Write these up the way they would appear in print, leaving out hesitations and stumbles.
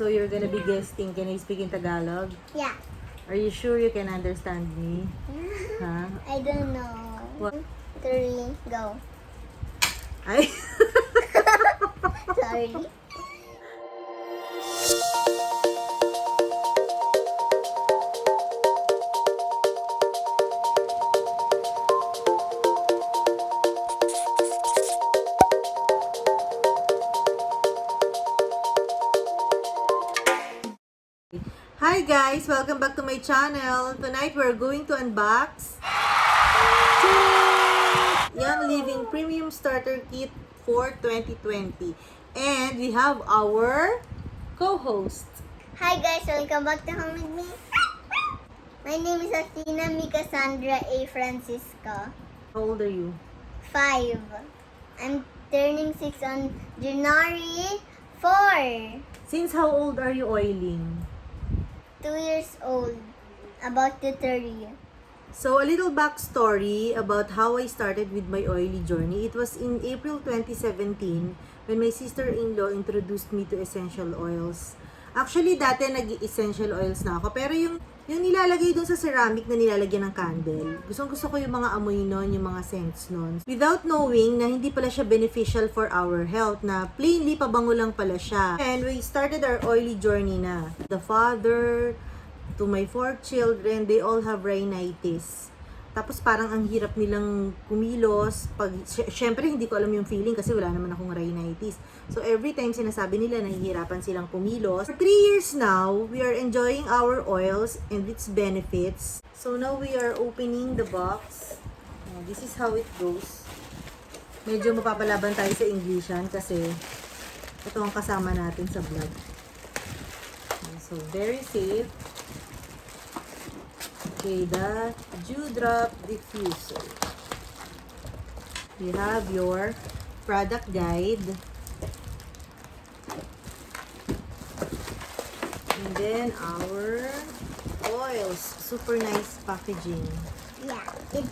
So you're gonna be guesting. Can I speak in Tagalog? Yeah. Are you sure you can understand me? Huh? I don't know. What? 3, go. Ay. Sorry. Hi guys! Welcome back to my channel. Tonight we're going to unbox Young Living Premium Starter Kit for 2020. And we have our co-host. Hi guys, welcome back to Home With Me. My name is Athena Mika Sandra A. Francisco. How old are you? 5. I'm turning 6 on January 4. Since how old are you oiling? 2 years old. About to 30. So, a little backstory about how I started with my oily journey. It was in April 2017 when my sister-in-law introduced me to essential oils. Actually, dati nag-essential oils na ako. Pero yung nilalagay dun sa ceramic na nilalagyan ng candle, gustong-gusto ko yung mga amoy nun, yung mga scents nun. Without knowing na hindi pala siya beneficial for our health, na plainly pabango lang pala siya. And we started our oily journey na. The father, to my 4 children, they all have rhinitis. Tapos parang ang hirap nilang kumilos. Syempre, hindi ko alam yung feeling kasi wala naman akong rhinitis. So, every time sinasabi nila nahihirapan silang kumilos. For 3 years now, we are enjoying our oils and its benefits. So, now we are opening the box. This is how it goes. Medyo mapapalaban tayo sa Englishan kasi ito ang kasama natin sa vlog. So, very safe. Okay, the Dewdrop Diffuser. You have your product guide. And then our oils. Super nice packaging. Yeah, it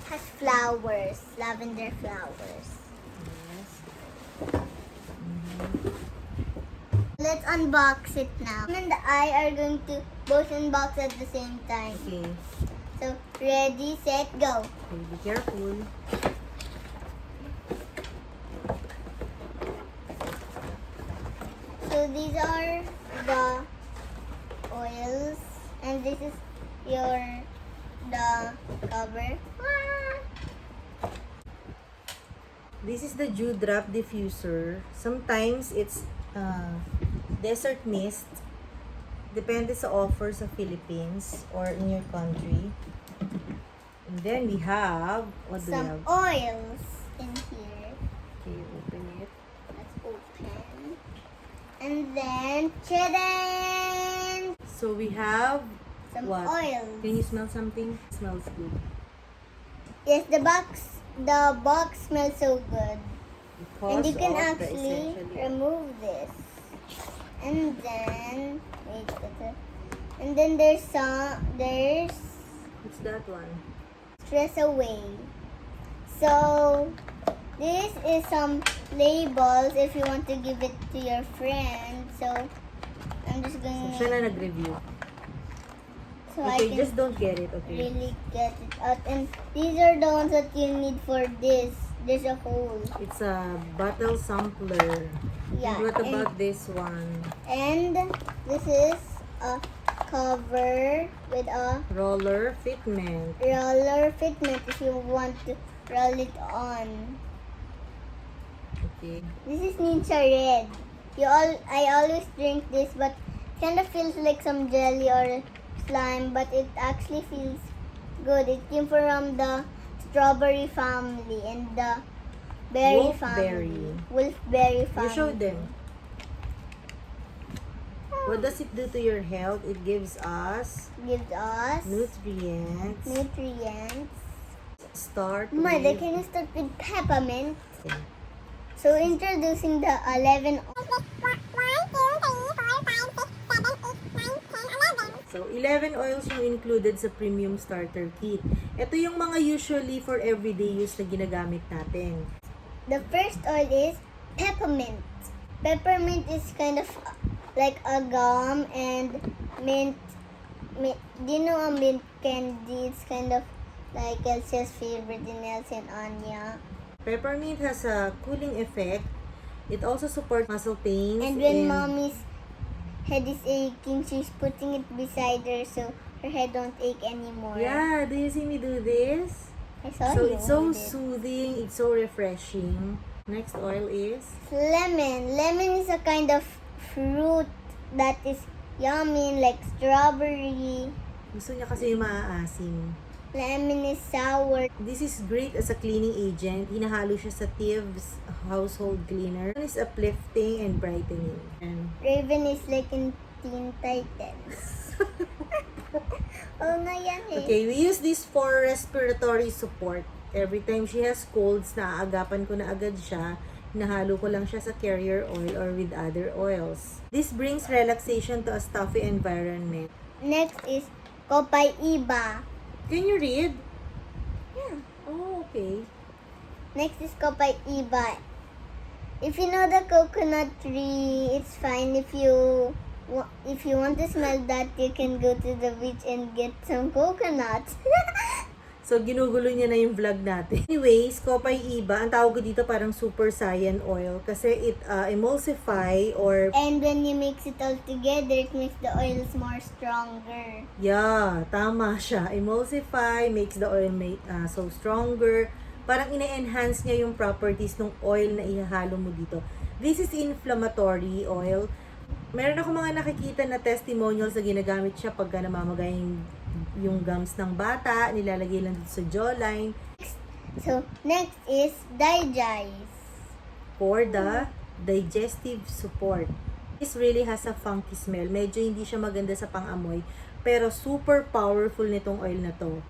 has flowers, lavender flowers. Yes. Let's unbox it now. Mom and I are going to both unbox at the same time. Okay. So, ready, set, go. Okay, be careful. So, these are the oils. And this is the cover. This is the Dewdrop Diffuser. Sometimes it's desert mist. Depende sa offer sa Philippines or in your country. And then we have, what do we Some have? oils in here. Okay, open it. Let's open. And then, ta-da! So we have Some what? oils. Can you smell something? Smells good. Yes, the box smells so good. Because And you can of the actually essential- remove this. And then, and then there's What's that one? stress away. So, this is some labels if you want to give it to your friend. So, I'm just So, going siya to, na nag-review. so I Okay, can just don't get it, okay? really get it out. And these are the ones that you need for this. There's a hole. It's a bottle sampler. Yeah. And what about this one? And this is a cover with a Roller fitment. roller fitment if you want to roll it on. Okay. This is Ninja Red. I always drink this, but kind of feels like some jelly or slime, but it actually feels good. It came from the strawberry family and the berry Wolfberry. family. Wolfberry family. You show them. What does it do to your health? It gives us Gives us nutrients. nutrients. Start Mother, with... can you start with peppermint? Okay. So, introducing the 11 So, 11 oils yung included sa premium starter kit. Ito yung mga usually for everyday use na ginagamit natin. The first oil is peppermint. Peppermint is kind of like a gum and mint. Do you know a mint candy? It's kind of like Elsa's favorite in Elsa and Anya. Peppermint has a cooling effect. It also supports muscle pains. And when mommy's head is aching, she's putting it beside her so her head don't ache anymore. Yeah, do you see me do this? I saw So you it's so did it. soothing, it's so refreshing. Next oil is Lemon. Lemon is a kind of fruit that is yummy, like strawberry. gusto niya kasi yung maaasim. Lemon is sour. This is great as a cleaning agent. Hinahalo siya sa Thieves household cleaner. One is uplifting and brightening. And Raven is like in Teen Titans. Oh nga yan eh. okay, we use this for respiratory support. Every time she has colds, naaagapan ko na agad siya. Hinahalo ko lang siya sa carrier oil or with other oils. This brings relaxation to a stuffy environment. Next is Copaiba. Can you read? Yeah. Oh, okay. Next is Copaiba. If you know the coconut tree, it's fine. If you want to smell that, you can go to the beach and get some coconuts. So, ginugulo niya na yung vlog natin. Anyways, Copaiba, ang tawag ko dito parang super cyan oil kasi it emulsify or And when you mix it all together, it makes the oils more stronger. yeah, tama siya. Emulsify, makes the oil so stronger. Parang ina-enhance niya yung properties ng oil na ihahalo mo dito. This is inflammatory oil. Meron ako mga nakikita na testimonials na ginagamit siya pagka namamagay yung gums ng bata, nilalagay lang dito sa jawline So, next is Digest. for the digestive support. This really has a funky smell. Medyo hindi siya maganda sa pang-amoy, pero super powerful nitong oil na to.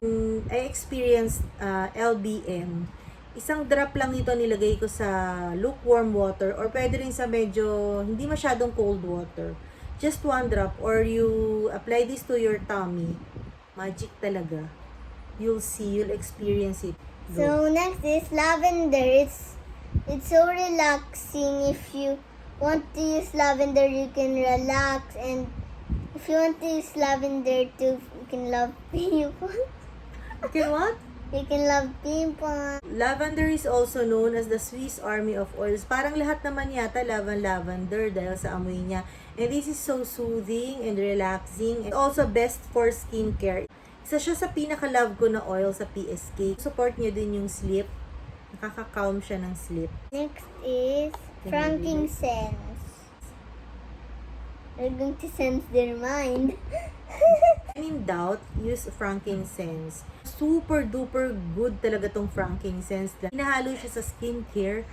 I experienced LBM. Isang drop lang ito nilagay ko sa lukewarm water or pwede rin sa medyo hindi masyadong cold water. Just one drop or you apply this to your tummy. Magic talaga. You'll see, you'll experience it. Go. So, next is Lavender. It's so relaxing. If you want to use lavender, you can relax. And if you want to use lavender too, you can love people. Okay, what? You can love people. Lavender is also known as the Swiss Army of Oils. Parang lahat naman yata lavender dahil sa amoy niya. And this is so soothing and relaxing. And also best for skincare. Isa siya sa pinaka-love ko na oil sa PSK. Support niya din yung sleep. Nakaka-calm siya ng sleep. Next is frankincense. They're going to sense their mind. When in doubt, use frankincense. Super duper good talaga tong frankincense. Hinahalo siya sa skincare.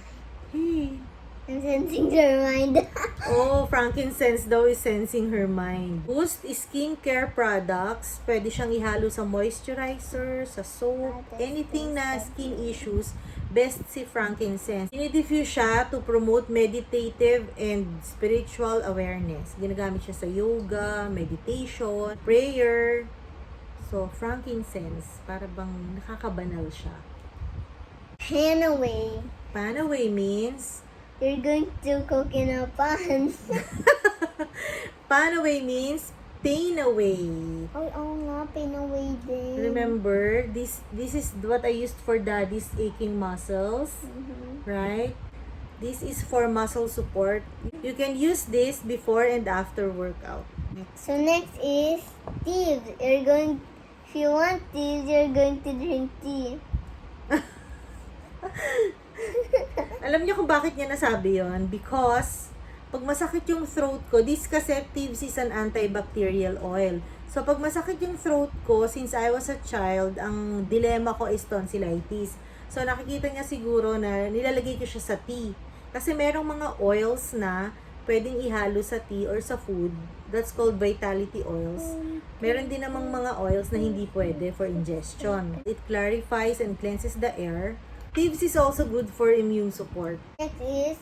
Hey. I'm sensing their mind. Oh, frankincense daw is sensing her mind. Boost skincare products. Pwede siyang ihalo sa moisturizer, sa soap, anything na skin issues. Best si frankincense. Dinidiffuse siya to promote meditative and spiritual awareness. Ginagamit siya sa yoga, meditation, prayer. So, frankincense, para bang nakakabanal siya. Hanaway. Panaway means You're going to cook in a pan. Panaway means pain away. Ay, oo nga, pinaway din. Remember, this is what I used for daddy's aching muscles, right? This is for muscle support. You can use this before and after workout. So next is tea. If you want tea, you're going to drink tea. Alam niyo kung bakit niya nasabi yon? Because, pag masakit yung throat ko, this kasi Thieves is an antibacterial oil. So, pag masakit yung throat ko, since I was a child, ang dilemma ko is tonsillitis. So, nakikita niya siguro na nilalagay ko siya sa tea. Kasi merong mga oils na pwedeng ihalo sa tea or sa food. That's called vitality oils. Meron din namang mga oils na hindi pwede for ingestion. It clarifies and cleanses the air. Thieves is also good for immune support. Next is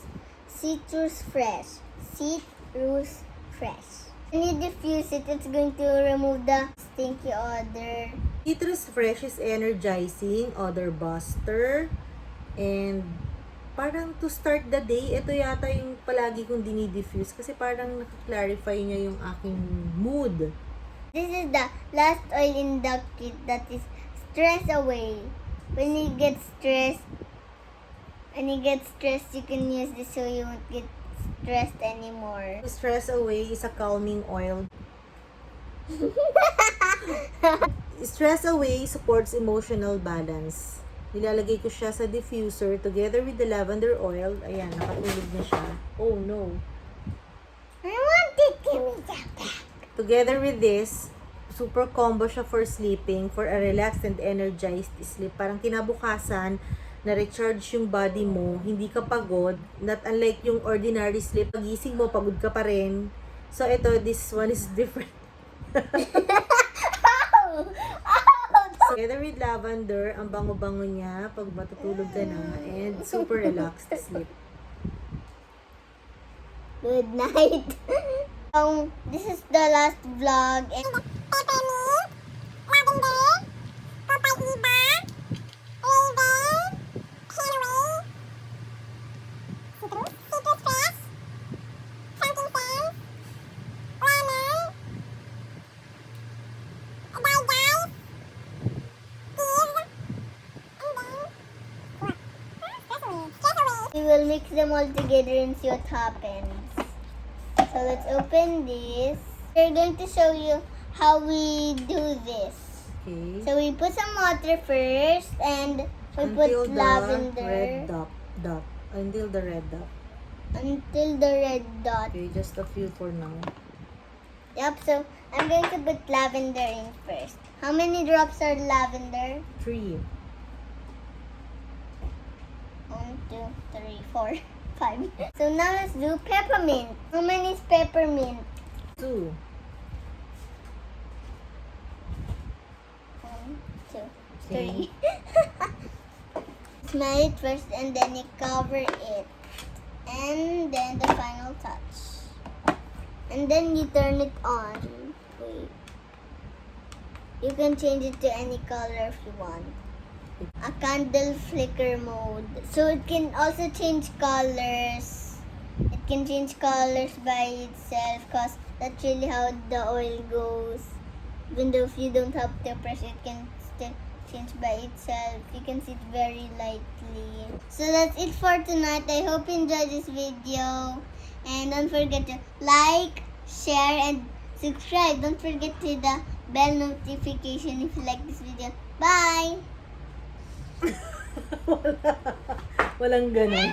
citrus fresh. Citrus fresh. When you diffuse it, it's going to remove the stinky odor. Citrus fresh is energizing, odor buster, and parang to start the day, ito yata yung palagi kong dinidifuse kasi parang nakaklarify niya yung aking mood. This is the last oil in the kit that is stress away. When you get stressed, you can use this so you won't get stressed anymore. Stress away is a calming oil. Stress away supports emotional balance. Nilalagay ko siya sa diffuser together with the lavender oil. Ayan, nakatulog na siya. Oh no. I want it, give me that back. Together with this, super combo siya for sleeping, for a relaxed and energized sleep. Parang kinabukasan, na-recharge yung body mo, hindi ka pagod, not unlike yung ordinary sleep. Pagising mo, pagod ka pa rin. So ito, this one is different. Together with lavender, ang bango-bango niya pag matutulog ka na, and super relaxed sleep. Good night. This is the last vlog. And peppermint, lavender, papaya, raven, caraway, citrus fresh, frankincense, lemon, guys, we will mix them all together and see what happens. So let's open this. We're going to show you how we do this. Okay. So we put some water first and we Until put the lavender. red dot. Until the red dot. Until the red dot. Okay, just a few for now. Yep, so I'm going to put lavender in first. How many drops are lavender? 3. 1, 2, 3, 4, 5. So now let's do peppermint. How many is peppermint? 2. 1, 2, Okay. 3. Smell it first and then you cover it. And then the final touch. And then you turn it on. Wait. You can change it to any color if you want. A candle flicker mode. So it can also change colors. It can change colors by itself because that's really how the oil goes. Even though if you don't have to press it can still change by itself. You can see it very lightly. So that's it for tonight. I hope you enjoyed this video. And don't forget to like, share, and subscribe. Don't forget to hit the bell notification if you like this video. Bye! Walang ganun.